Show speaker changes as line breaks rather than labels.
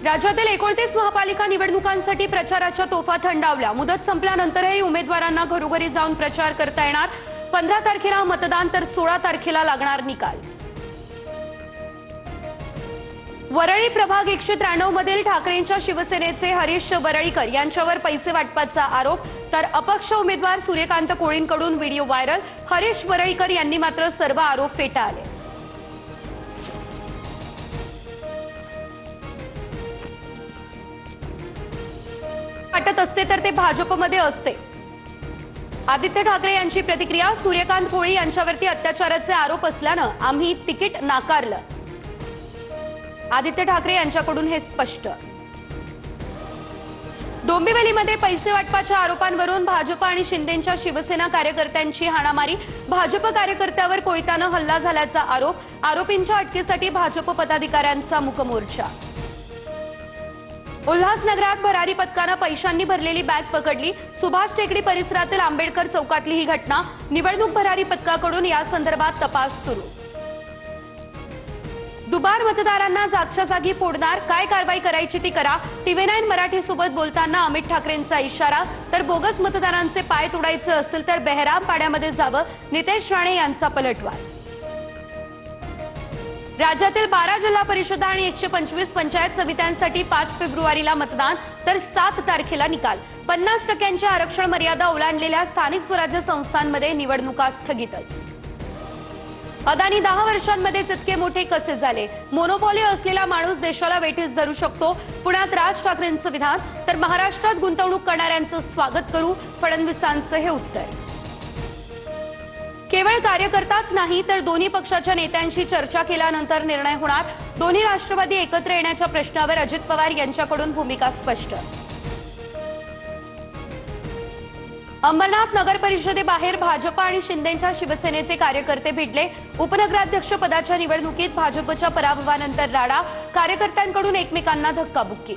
राज्यातील 29 महापालिका निवडणुकांसाठी प्रचाराच्या तोफा थंडावल्या। मुदत संपल्यानंतरही उमेदवारांना घरोघरी जाऊन प्रचार करता येणार। 15 तारखेला मतदान तर 16 तारखेला लागणार निकाल। वरळी प्रभाग 193 मधील ठाकरेंच्या शिवसेनेचे हरीश वरळीकर यांच्यावर पैसे वाटपाचा आरोप, तर अपक्ष उमेदवार सूर्यकांत कोळींकडून व्हिडिओ व्हायरल। हरीश वरळीकर यांनी मात्र सर्व आरोप फेटाळले। वाटत असते तर ते भाजपमध्ये असते। आदित्य ठाकरे यांची प्रतिक्रिया, सूर्यकांत कोळी यांच्यावरती अत्याचाराचे आरोप असल्यानं आम्ही तिकीट नाकारलं। आदित्य ठाकरे यांच्याकडून हे स्पष्ट। डोंबिवलीमध्ये पैसे वाटपाच्या आरोपांवरून भाजप आणि शिंदेंच्या शिवसेना कार्यकर्त्यांची हाणामारी। भाजप कार्यकर्त्यावर कोयत्यानं हल्ला झाल्याचा आरोप। आरोपींच्या अटकेसाठी भाजप पदाधिकाऱ्यांचा मूकमोर्चा। उल्हासनगरात भरारी पथकानं पैशांनी भरलेली बॅग पकडली। सुभाष टेकडी परिसरातील आंबेडकर चौकातली ही घटना। निवडणूक भरारी पथकाकडून या संदर्भात तपास सुरू। दुबार मतदारांना जागच्या जागी फोडणार, काय कारवाई करायची ती करा। TV9 मराठीसोबत बोलताना अमित ठाकरेंचा इशारा। तर बोगस मतदारांचे पाय तोडायचे असेल तर बेहराम पाड्यामध्ये जावं, नितेश राणे यांचा पलटवार। राज्यातील 12 जिल्हा परिषदा आणि 125 पंचायत समित्यांसाठी 5 फेब्रुवारीला मतदान तर 7 तारखेला निकाल। 50% आरक्षण मर्यादा ओलांडलेल्या स्थानिक स्वराज्य संस्थांमध्ये निवडणुका स्थगितच। अदानी 10 वर्षांमध्येच इतके मोठे कसे झाले? मोनोपॉली असलेला माणूस देशाला वेठीस धरू शकतो। पुण्यात राज ठाकरेंचं विधान, तर महाराष्ट्रात गुंतवणूक करणाऱ्यांचं स्वागत करू, फडणवीसांचं हे उत्तर। केवळ कार्यकर्ताच नाही तर दोन्ही पक्षाच्या नेत्यांशी चर्चा केल्यानंतर निर्णय होणार। दोन्ही राष्ट्रवादी एकत्र येण्याच्या प्रश्नावर अजित पवार यांच्याकडून भूमिका स्पष्ट। अंबरनाथ नगर परिषदेबाहेर भाजप आणि शिंदेंच्या शिवसेनेचे कार्यकर्ते भिडले। उपनगराध्यक्ष पदाच्या निवडणुकीत भाजपच्या पराभवानंतर राडा, कार्यकर्त्यांकडून एकमेकांना धक्काबुक्की।